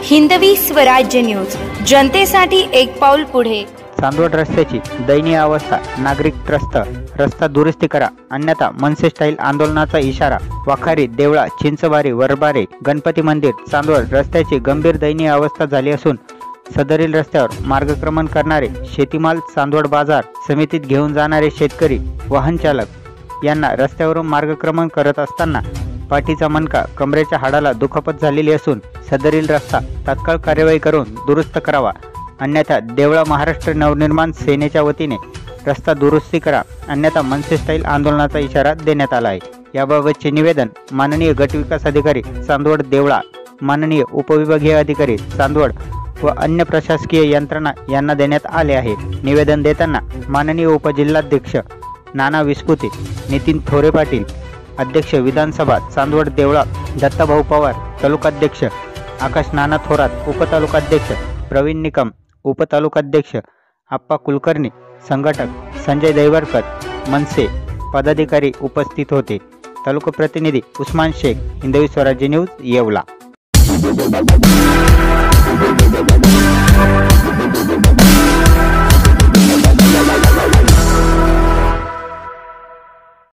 Hindavi Swarajya news, जनतेसाठी एक पाऊल पुढे। चांदवड रस्त्याची दयनीय अवस्था, नागरिक त्रस्त, रस्ता दुरुस्ती करा अन्यथा मनसे स्टाईल आंदोलनाचा इशारा। वाखारी, देवळा, चिंचबारी, वरबारे, गणपती मंदिर, चांदवड रस्त्याची गंभीर दयनीय अवस्था झाली असून सदरील रस्त्यावर मार्गक्रमण करणारे शेतीमाल चांदवड बाजार समितीत घेऊन जाणारे शेतकरी, वाहन चालक यांना रस्त्यावरून मार्गक्रमण करत असताना पाठीचा मणका, कमरेच्या हाडाला दुखापत झालेली असून सदरील रस्ता तात्काळ कार्यवाही करून दुरुस्त करावा अन्यथा देवळा महाराष्ट्र नवनिर्माण सेनेच्या वतीने रस्ता दुरुस्ती करा अन्यथा मनसे स्टाईल आंदोलनाचा इशारा देण्यात आला आहे। याबाबतचे निवेदन माननीय गट विकास अधिकारी चांदवड देवळा, माननीय उपविभागीय अधिकारी चांदवड व अन्य प्रशासकीय यंत्रणा यांना देण्यात आले आहे। निवेदन देताना माननीय उपजिल्हाध्यक्ष नाना विस्पुते, नितीन थोरे पाटील, अध्यक्ष विधानसभा चांदवड देवळा दत्ताभाऊ पवार, तालुकाध्यक्ष आकाश नाना थोरात, उपतालुकाध्यक्ष प्रवीण निकम, उपतालुकाध्यक्ष आप्पा कुलकर्णी, संघटक संजय दैवरकर, मनसे पदाधिकारी उपस्थित होते। तालुका प्रतिनिधी उस्मान शेख, हिंदवी स्वराज्य न्यूज, येवला।